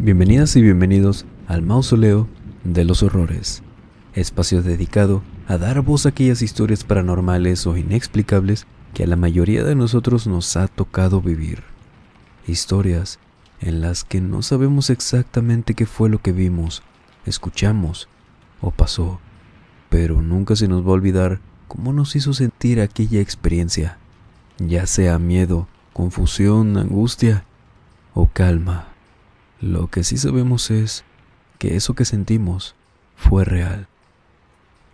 Bienvenidas y bienvenidos al Mausoleo de los Horrores, espacio dedicado a dar voz a aquellas historias paranormales o inexplicables que a la mayoría de nosotros nos ha tocado vivir. Historias en las que no sabemos exactamente qué fue lo que vimos, escuchamos o pasó, pero nunca se nos va a olvidar cómo nos hizo sentir aquella experiencia, ya sea miedo, confusión, angustia o calma. Lo que sí sabemos es que eso que sentimos fue real.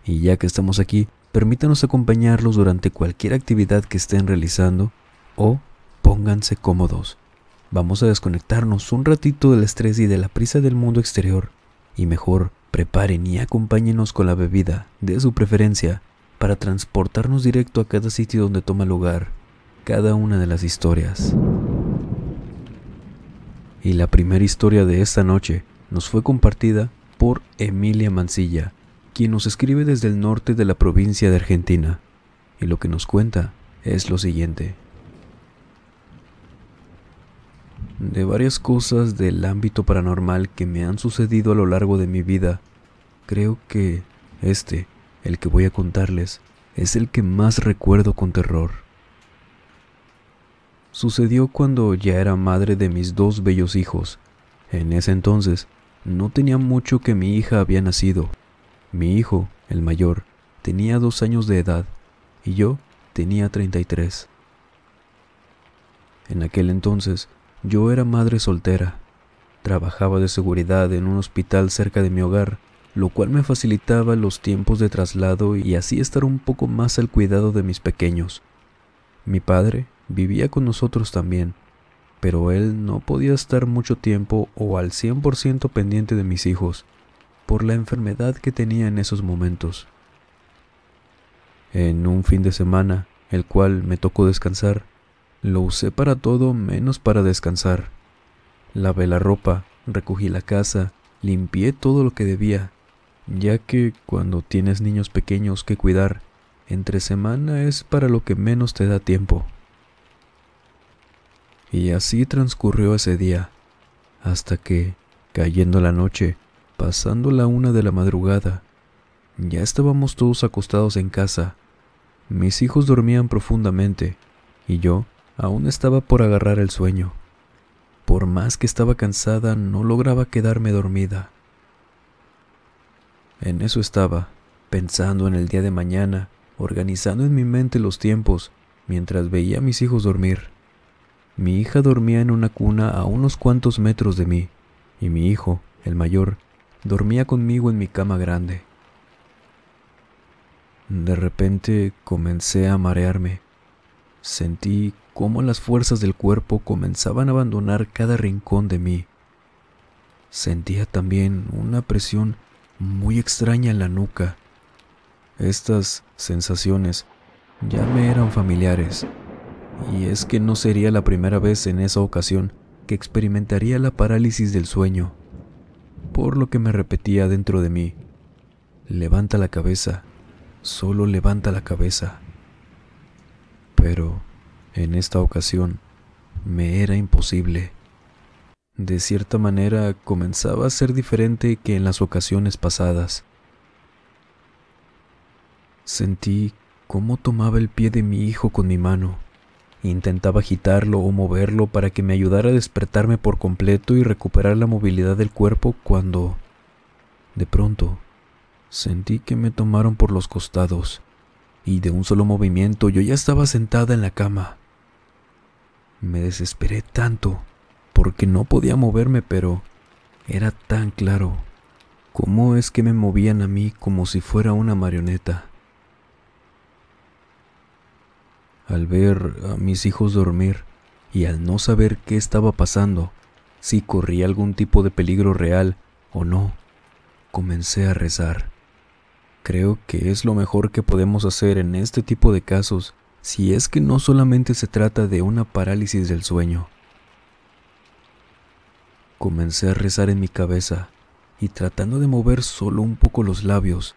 Y ya que estamos aquí, permítanos acompañarlos durante cualquier actividad que estén realizando o pónganse cómodos. Vamos a desconectarnos un ratito del estrés y de la prisa del mundo exterior y mejor preparen y acompáñenos con la bebida de su preferencia para transportarnos directo a cada sitio donde toma lugar cada una de las historias. Y la primera historia de esta noche nos fue compartida por Emilia Mancilla, quien nos escribe desde el norte de la provincia de Argentina, y lo que nos cuenta es lo siguiente. De varias cosas del ámbito paranormal que me han sucedido a lo largo de mi vida, creo que el que voy a contarles, es el que más recuerdo con terror. Sucedió cuando ya era madre de mis dos bellos hijos. En ese entonces, no tenía mucho que mi hija había nacido. Mi hijo, el mayor, tenía 2 años de edad y yo tenía 33. En aquel entonces, yo era madre soltera. Trabajaba de seguridad en un hospital cerca de mi hogar, lo cual me facilitaba los tiempos de traslado y así estar un poco más al cuidado de mis pequeños. Mi padre vivía con nosotros también, pero él no podía estar mucho tiempo o al 100% pendiente de mis hijos, por la enfermedad que tenía en esos momentos. En un fin de semana, el cual me tocó descansar, lo usé para todo menos para descansar. Lavé la ropa, recogí la casa, limpié todo lo que debía, ya que cuando tienes niños pequeños que cuidar, entre semana es para lo que menos te da tiempo. Y así transcurrió ese día, hasta que, cayendo la noche, pasando la 1 de la madrugada, ya estábamos todos acostados en casa. Mis hijos dormían profundamente, y yo aún estaba por agarrar el sueño. Por más que estaba cansada, no lograba quedarme dormida. En eso estaba, pensando en el día de mañana, organizando en mi mente los tiempos, mientras veía a mis hijos dormir. Mi hija dormía en una cuna a unos cuantos metros de mí, y mi hijo, el mayor, dormía conmigo en mi cama grande. De repente comencé a marearme. Sentí cómo las fuerzas del cuerpo comenzaban a abandonar cada rincón de mí. Sentía también una presión muy extraña en la nuca. Estas sensaciones ya me eran familiares. Y es que no sería la primera vez en esa ocasión que experimentaría la parálisis del sueño, por lo que me repetía dentro de mí: levanta la cabeza, solo levanta la cabeza. Pero en esta ocasión me era imposible. De cierta manera comenzaba a ser diferente que en las ocasiones pasadas. Sentí cómo tomaba el pie de mi hijo con mi mano. Intentaba agitarlo o moverlo para que me ayudara a despertarme por completo y recuperar la movilidad del cuerpo cuando, de pronto, sentí que me tomaron por los costados y de un solo movimiento yo ya estaba sentada en la cama. Me desesperé tanto porque no podía moverme, pero era tan claro cómo es que me movían a mí como si fuera una marioneta. Al ver a mis hijos dormir y al no saber qué estaba pasando, si corría algún tipo de peligro real o no, comencé a rezar. Creo que es lo mejor que podemos hacer en este tipo de casos, si es que no solamente se trata de una parálisis del sueño. Comencé a rezar en mi cabeza y tratando de mover solo un poco los labios,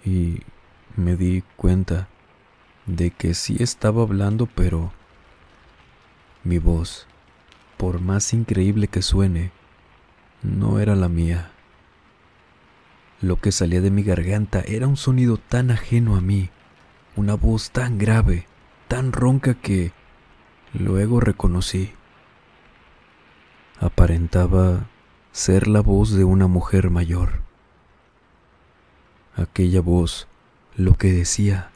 y me di cuenta de que sí estaba hablando, pero mi voz, por más increíble que suene, no era la mía. Lo que salía de mi garganta era un sonido tan ajeno a mí, una voz tan grave, tan ronca que luego reconocí. Aparentaba ser la voz de una mujer mayor. Aquella voz, lo que decía,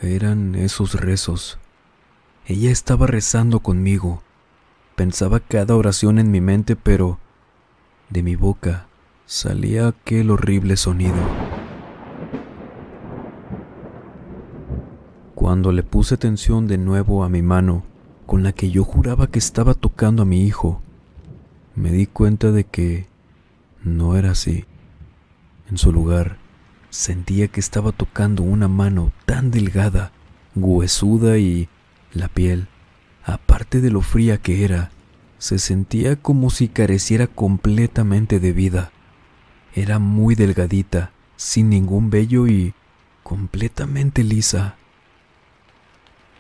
eran esos rezos. Ella estaba rezando conmigo. Pensaba cada oración en mi mente, pero de mi boca salía aquel horrible sonido. Cuando le puse atención de nuevo a mi mano, con la que yo juraba que estaba tocando a mi hijo, me di cuenta de que no era así. En su lugar, sentía que estaba tocando una mano tan delgada, huesuda, y la piel, aparte de lo fría que era, se sentía como si careciera completamente de vida. Era muy delgadita, sin ningún vello y completamente lisa.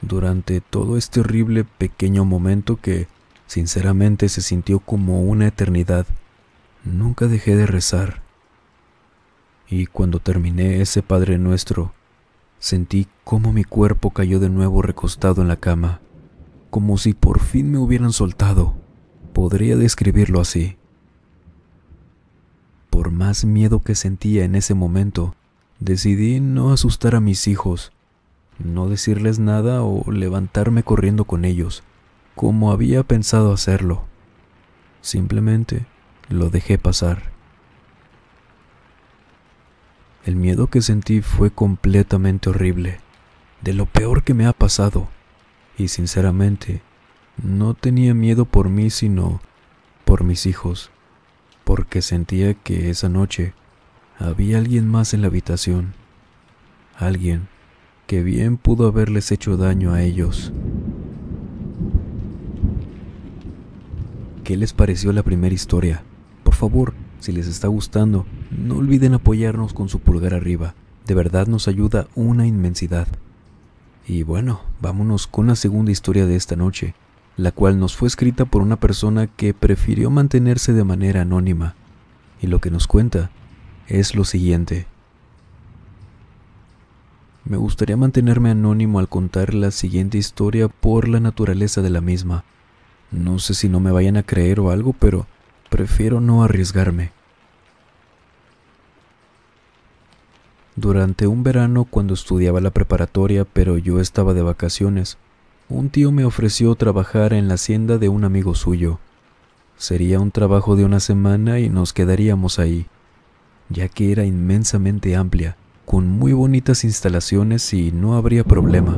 Durante todo este horrible pequeño momento que, sinceramente, se sintió como una eternidad, nunca dejé de rezar. Y cuando terminé ese Padre Nuestro, sentí cómo mi cuerpo cayó de nuevo recostado en la cama, como si por fin me hubieran soltado. Podría describirlo así. Por más miedo que sentía en ese momento, decidí no asustar a mis hijos, no decirles nada o levantarme corriendo con ellos, como había pensado hacerlo. Simplemente lo dejé pasar. El miedo que sentí fue completamente horrible, de lo peor que me ha pasado, y sinceramente, no tenía miedo por mí sino por mis hijos, porque sentía que esa noche había alguien más en la habitación, alguien que bien pudo haberles hecho daño a ellos. ¿Qué les pareció la primera historia? Por favor, si les está gustando, no olviden apoyarnos con su pulgar arriba. De verdad nos ayuda una inmensidad. Y bueno, vámonos con la segunda historia de esta noche, la cual nos fue escrita por una persona que prefirió mantenerse de manera anónima. Y lo que nos cuenta es lo siguiente. Me gustaría mantenerme anónimo al contar la siguiente historia por la naturaleza de la misma. No sé si no me vayan a creer o algo, pero prefiero no arriesgarme. Durante un verano, cuando estudiaba la preparatoria, pero yo estaba de vacaciones, un tío me ofreció trabajar en la hacienda de un amigo suyo. Sería un trabajo de una semana y nos quedaríamos ahí, ya que era inmensamente amplia, con muy bonitas instalaciones y no habría problema,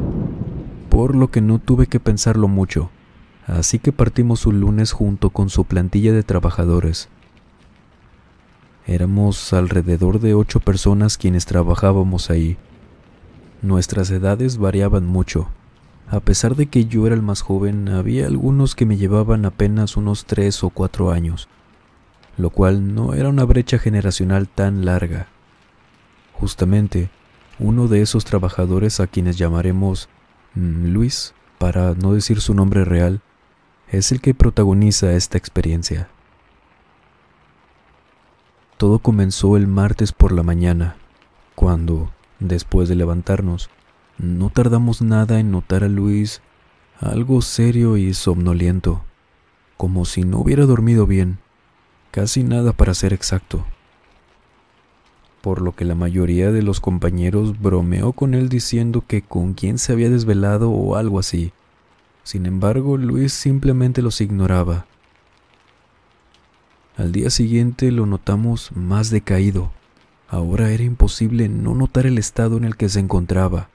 por lo que no tuve que pensarlo mucho, así que partimos un lunes junto con su plantilla de trabajadores. Éramos alrededor de 8 personas quienes trabajábamos ahí. Nuestras edades variaban mucho. A pesar de que yo era el más joven, había algunos que me llevaban apenas unos 3 o 4 años, lo cual no era una brecha generacional tan larga. Justamente, uno de esos trabajadores, a quienes llamaremos Luis, para no decir su nombre real, es el que protagoniza esta experiencia. Todo comenzó el martes por la mañana, cuando, después de levantarnos, no tardamos nada en notar a Luis algo serio y somnoliento, como si no hubiera dormido bien, casi nada para ser exacto. Por lo que la mayoría de los compañeros bromeó con él diciendo que con quién se había desvelado o algo así. Sin embargo, Luis simplemente los ignoraba. Al día siguiente lo notamos más decaído. Ahora era imposible no notar el estado en el que se encontraba,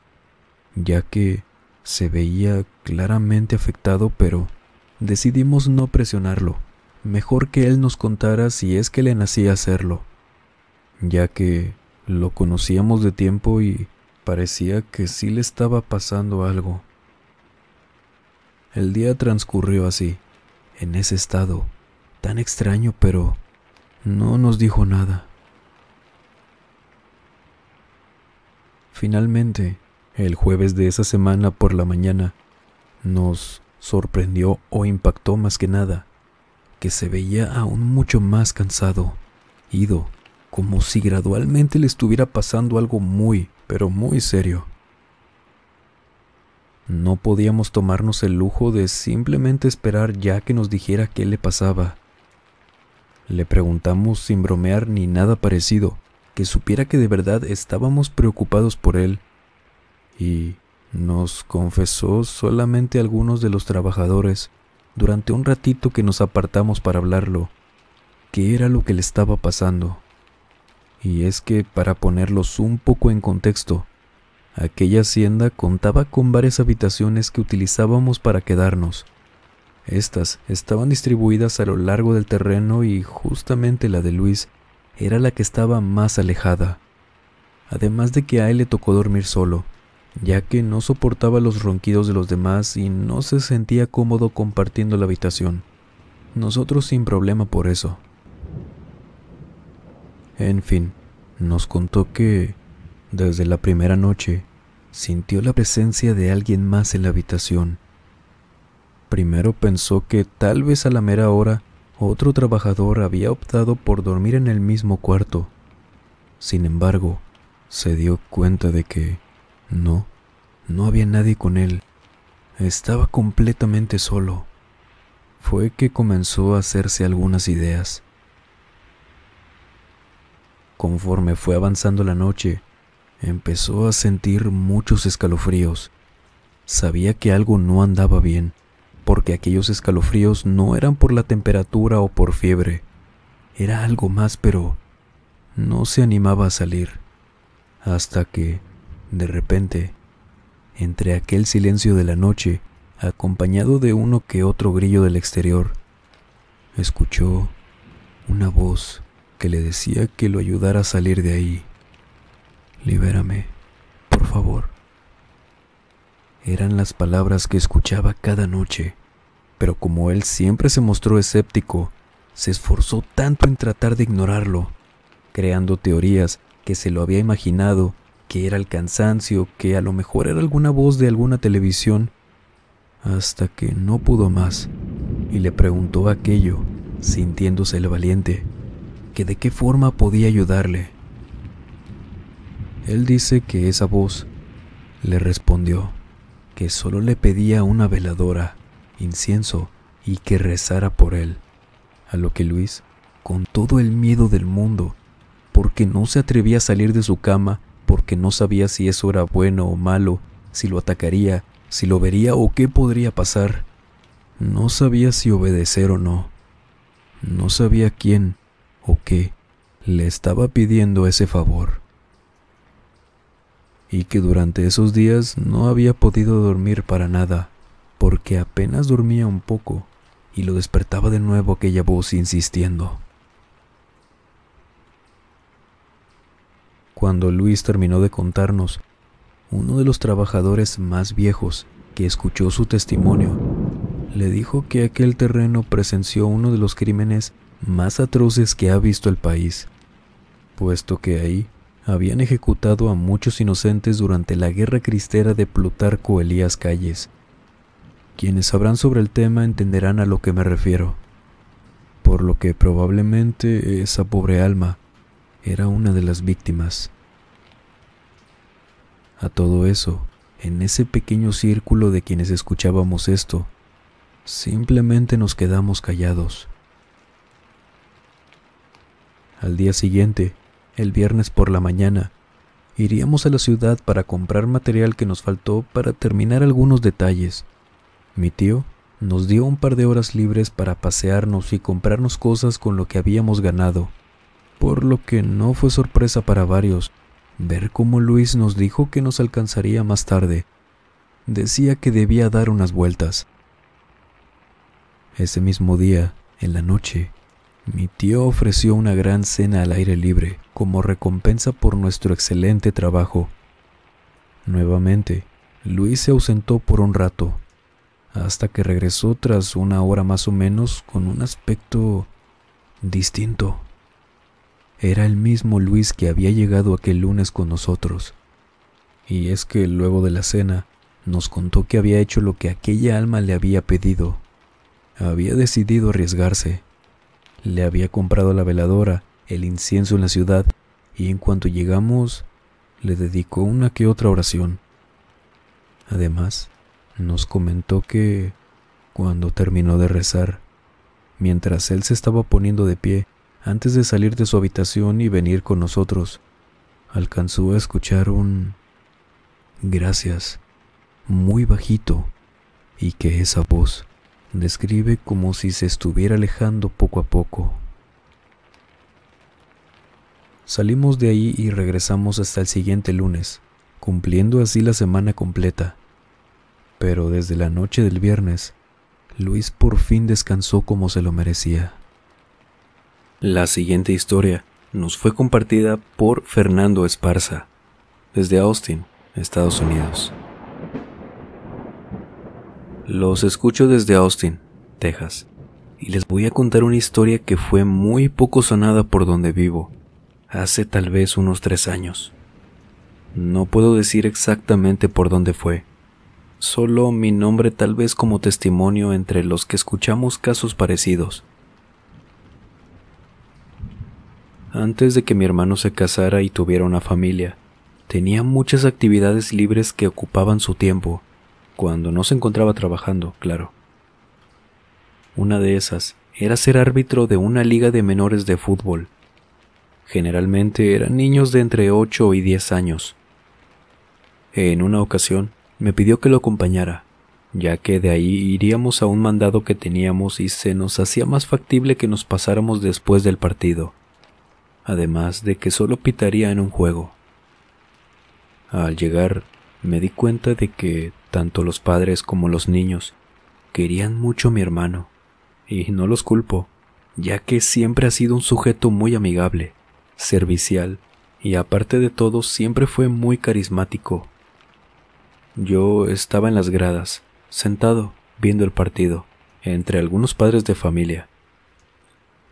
ya que se veía claramente afectado, pero decidimos no presionarlo. Mejor que él nos contara si es que le nacía hacerlo, ya que lo conocíamos de tiempo y parecía que sí le estaba pasando algo. El día transcurrió así, en ese estado, tan extraño, pero no nos dijo nada. Finalmente, el jueves de esa semana por la mañana, nos sorprendió o impactó más que nada, que se veía aún mucho más cansado, ido, como si gradualmente le estuviera pasando algo muy, pero muy serio. No podíamos tomarnos el lujo de simplemente esperar ya que nos dijera qué le pasaba. Le preguntamos sin bromear ni nada parecido, que supiera que de verdad estábamos preocupados por él, y nos confesó solamente algunos de los trabajadores, durante un ratito que nos apartamos para hablarlo, qué era lo que le estaba pasando. Y es que, para ponerlos un poco en contexto, aquella hacienda contaba con varias habitaciones que utilizábamos para quedarnos. Estas estaban distribuidas a lo largo del terreno y justamente la de Luis era la que estaba más alejada. Además de que a él le tocó dormir solo, ya que no soportaba los ronquidos de los demás y no se sentía cómodo compartiendo la habitación. Nosotros sin problema por eso. En fin, nos contó que, desde la primera noche, sintió la presencia de alguien más en la habitación. Primero pensó que tal vez a la mera hora otro trabajador había optado por dormir en el mismo cuarto. Sin embargo, se dio cuenta de que no había nadie con él. Estaba completamente solo. Fue que comenzó a hacerse algunas ideas. Conforme fue avanzando la noche, empezó a sentir muchos escalofríos. Sabía que algo no andaba bien, porque aquellos escalofríos no eran por la temperatura o por fiebre. Era algo más, pero no se animaba a salir. Hasta que, de repente, entre aquel silencio de la noche, acompañado de uno que otro grillo del exterior, escuchó una voz que le decía que lo ayudara a salir de ahí. «Libérame, por favor». Eran las palabras que escuchaba cada noche, pero como él siempre se mostró escéptico, se esforzó tanto en tratar de ignorarlo, creando teorías que se lo había imaginado, que era el cansancio, que a lo mejor era alguna voz de alguna televisión, hasta que no pudo más y le preguntó a aquello, sintiéndose el valiente, que de qué forma podía ayudarle. Él dice que esa voz le respondió que solo le pedía una veladora, incienso y que rezara por él, a lo que Luis, con todo el miedo del mundo, porque no se atrevía a salir de su cama, porque no sabía si eso era bueno o malo, si lo atacaría, si lo vería o qué podría pasar. No sabía si obedecer o no. No sabía quién o qué le estaba pidiendo ese favor. Y que durante esos días no había podido dormir para nada, porque apenas dormía un poco y lo despertaba de nuevo aquella voz insistiendo. Cuando Luis terminó de contarnos, uno de los trabajadores más viejos que escuchó su testimonio le dijo que aquel terreno presenció uno de los crímenes más atroces que ha visto el país, puesto que ahí habían ejecutado a muchos inocentes durante la guerra cristera de Plutarco Elías Calles. Quienes sabrán sobre el tema entenderán a lo que me refiero, por lo que probablemente esa pobre alma era una de las víctimas. A todo eso, en ese pequeño círculo de quienes escuchábamos esto, simplemente nos quedamos callados. Al día siguiente, el viernes por la mañana, iríamos a la ciudad para comprar material que nos faltó para terminar algunos detalles. Mi tío nos dio un par de horas libres para pasearnos y comprarnos cosas con lo que habíamos ganado, por lo que no fue sorpresa para varios ver cómo Luis nos dijo que nos alcanzaría más tarde. Decía que debía dar unas vueltas. Ese mismo día, en la noche, mi tío ofreció una gran cena al aire libre como recompensa por nuestro excelente trabajo. Nuevamente, Luis se ausentó por un rato, hasta que regresó tras una hora más o menos con un aspecto distinto. Era el mismo Luis que había llegado aquel lunes con nosotros. Y es que luego de la cena nos contó que había hecho lo que aquella alma le había pedido. Había decidido arriesgarse Le había comprado la veladora, el incienso en la ciudad, y en cuanto llegamos, le dedicó una que otra oración. Además, nos comentó que, cuando terminó de rezar, mientras él se estaba poniendo de pie, antes de salir de su habitación y venir con nosotros, alcanzó a escuchar un gracias muy bajito, y que esa voz describe como si se estuviera alejando poco a poco. Salimos de ahí y regresamos hasta el siguiente lunes, cumpliendo así la semana completa. Pero desde la noche del viernes, Luis por fin descansó como se lo merecía. La siguiente historia nos fue compartida por Fernando Esparza, desde Austin, Estados Unidos. Los escucho desde Austin, Texas, y les voy a contar una historia que fue muy poco sonada por donde vivo, hace tal vez unos 3 años. No puedo decir exactamente por dónde fue, solo mi nombre tal vez como testimonio entre los que escuchamos casos parecidos. Antes de que mi hermano se casara y tuviera una familia, tenía muchas actividades libres que ocupaban su tiempo, cuando no se encontraba trabajando, claro. Una de esas era ser árbitro de una liga de menores de fútbol. Generalmente eran niños de entre 8 y 10 años. En una ocasión me pidió que lo acompañara, ya que de ahí iríamos a un mandado que teníamos y se nos hacía más factible que nos pasáramos después del partido, además de que solo pitaría en un juego. Al llegar, me di cuenta de que tanto los padres como los niños querían mucho a mi hermano, y no los culpo, ya que siempre ha sido un sujeto muy amigable, servicial, y aparte de todo siempre fue muy carismático. Yo estaba en las gradas, sentado, viendo el partido, entre algunos padres de familia.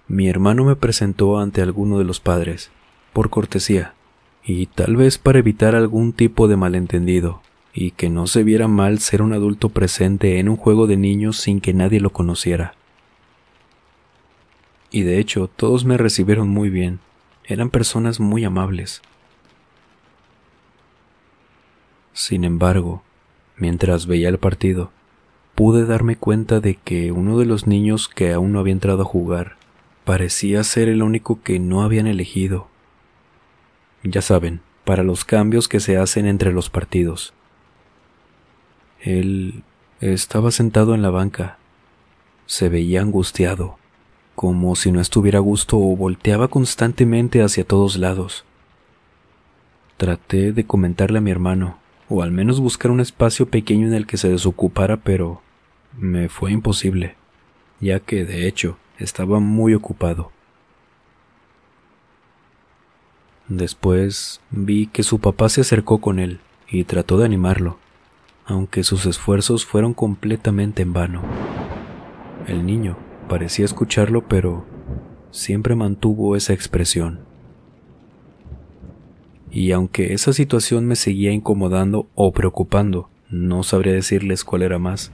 Mi hermano me presentó ante alguno de los padres, por cortesía, y tal vez para evitar algún tipo de malentendido, y que no se viera mal ser un adulto presente en un juego de niños sin que nadie lo conociera. Y de hecho, todos me recibieron muy bien, eran personas muy amables. Sin embargo, mientras veía el partido, pude darme cuenta de que uno de los niños que aún no había entrado a jugar parecía ser el único que no habían elegido. Ya saben, para los cambios que se hacen entre los partidos. Él estaba sentado en la banca. Se veía angustiado, como si no estuviera a gusto o volteaba constantemente hacia todos lados. Traté de comentarle a mi hermano, o al menos buscar un espacio pequeño en el que se desocupara, pero me fue imposible, ya que de hecho estaba muy ocupado. Después vi que su papá se acercó con él y trató de animarlo, aunque sus esfuerzos fueron completamente en vano. El niño parecía escucharlo, pero siempre mantuvo esa expresión. Y aunque esa situación me seguía incomodando o preocupando, no sabría decirles cuál era más,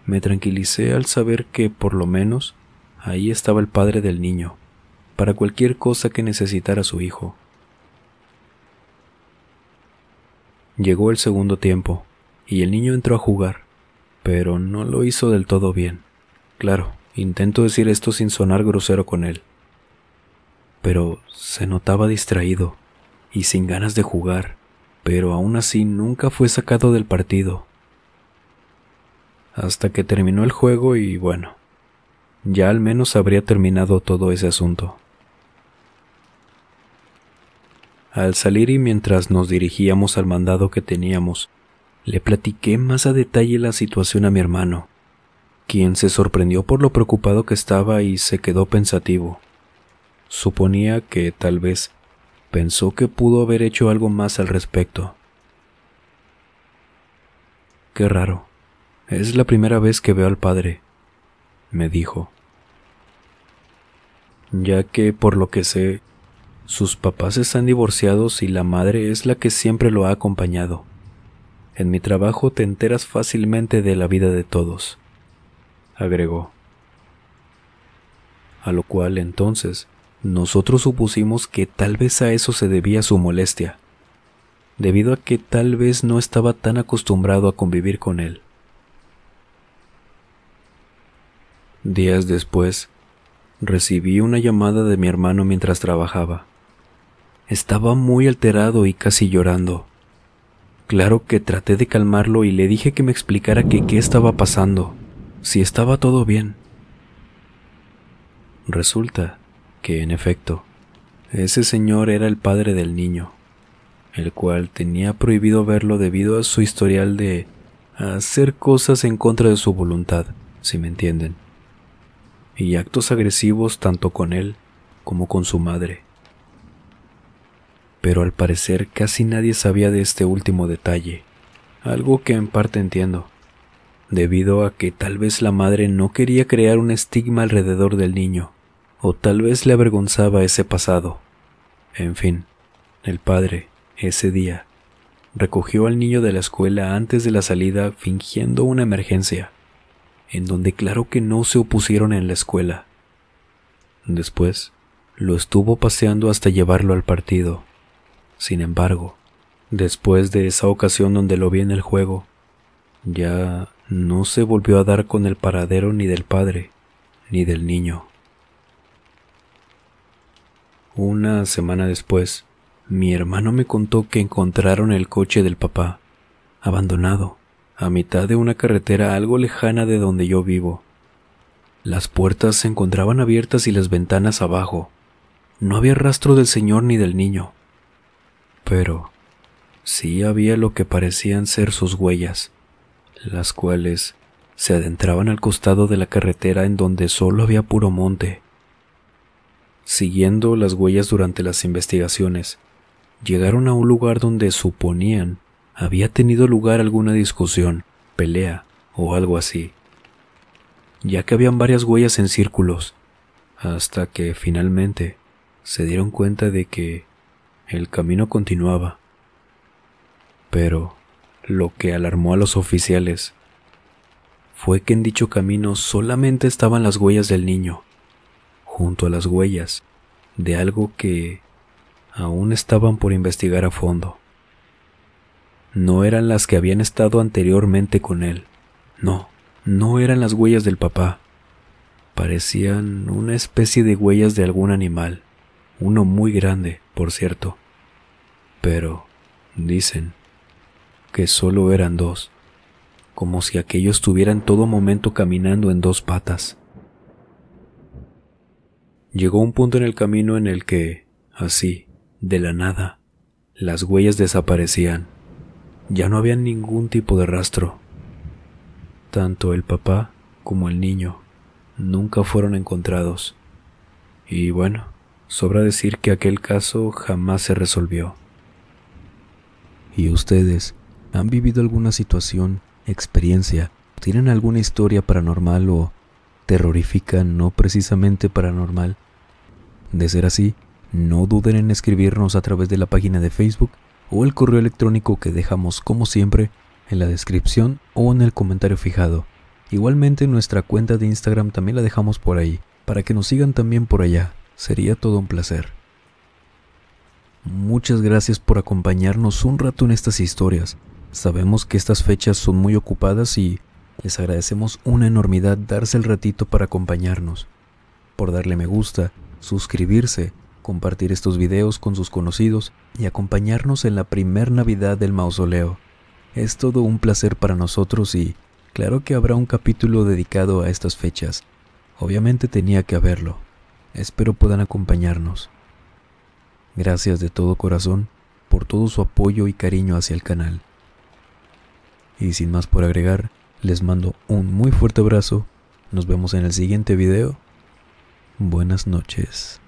me tranquilicé al saber que, por lo menos, ahí estaba el padre del niño, para cualquier cosa que necesitara su hijo. Llegó el segundo tiempo, y el niño entró a jugar, pero no lo hizo del todo bien. Claro, intento decir esto sin sonar grosero con él, pero se notaba distraído y sin ganas de jugar, pero aún así nunca fue sacado del partido. Hasta que terminó el juego y bueno, ya al menos habría terminado todo ese asunto. Al salir y mientras nos dirigíamos al mandado que teníamos, le platiqué más a detalle la situación a mi hermano, quien se sorprendió por lo preocupado que estaba y se quedó pensativo. Suponía que tal vez pensó que pudo haber hecho algo más al respecto. Qué raro, es la primera vez que veo al padre, me dijo, ya que por lo que sé, sus papás están divorciados y la madre es la que siempre lo ha acompañado. En mi trabajo te enteras fácilmente de la vida de todos, agregó. a lo cual entonces nosotros supusimos que tal vez a eso se debía su molestia, debido a que tal vez no estaba tan acostumbrado a convivir con él. Días después, recibí una llamada de mi hermano mientras trabajaba. Estaba muy alterado y casi llorando. Claro que traté de calmarlo y le dije que me explicara qué estaba pasando, si estaba todo bien. Resulta que, en efecto, ese señor era el padre del niño, el cual tenía prohibido verlo debido a su historial de hacer cosas en contra de su voluntad, si me entienden, y actos agresivos tanto con él como con su madre. Pero al parecer casi nadie sabía de este último detalle, algo que en parte entiendo, debido a que tal vez la madre no quería crear un estigma alrededor del niño, o tal vez le avergonzaba ese pasado. En fin, el padre, ese día, recogió al niño de la escuela antes de la salida fingiendo una emergencia, en donde claro que no se opusieron en la escuela. Después, lo estuvo paseando hasta llevarlo al partido. Sin embargo, después de esa ocasión donde lo vi en el juego, ya no se volvió a dar con el paradero ni del padre, ni del niño. Una semana después, mi hermano me contó que encontraron el coche del papá, abandonado, a mitad de una carretera algo lejana de donde yo vivo. Las puertas se encontraban abiertas y las ventanas abajo. No había rastro del señor ni del niño. Pero sí había lo que parecían ser sus huellas, las cuales se adentraban al costado de la carretera en donde solo había puro monte. Siguiendo las huellas durante las investigaciones, llegaron a un lugar donde suponían había tenido lugar alguna discusión, pelea o algo así, ya que habían varias huellas en círculos, hasta que finalmente se dieron cuenta de que el camino continuaba. Pero lo que alarmó a los oficiales fue que en dicho camino solamente estaban las huellas del niño, junto a las huellas de algo que aún estaban por investigar a fondo. No eran las que habían estado anteriormente con él. No eran las huellas del papá. Parecían una especie de huellas de algún animal, uno muy grande, por cierto. Pero dicen que solo eran dos, como si aquello estuviera en todo momento caminando en dos patas. Llegó un punto en el camino en el que, así, de la nada, las huellas desaparecían. Ya no había ningún tipo de rastro. Tanto el papá como el niño nunca fueron encontrados. Y bueno, sobra decir que aquel caso jamás se resolvió. ¿Y ustedes han vivido alguna situación, experiencia, tienen alguna historia paranormal o terrorífica no precisamente paranormal? De ser así, no duden en escribirnos a través de la página de Facebook o el correo electrónico que dejamos como siempre en la descripción o en el comentario fijado. Igualmente nuestra cuenta de Instagram también la dejamos por ahí, para que nos sigan también por allá. Sería todo un placer. Muchas gracias por acompañarnos un rato en estas historias. Sabemos que estas fechas son muy ocupadas y les agradecemos una enormidad darse el ratito para acompañarnos, por darle me gusta, suscribirse, compartir estos videos con sus conocidos y acompañarnos en la primer Navidad del Mausoleo. Es todo un placer para nosotros y claro que habrá un capítulo dedicado a estas fechas. Obviamente tenía que haberlo. Espero puedan acompañarnos. Gracias de todo corazón por todo su apoyo y cariño hacia el canal. Y sin más por agregar, les mando un muy fuerte abrazo. Nos vemos en el siguiente video. Buenas noches.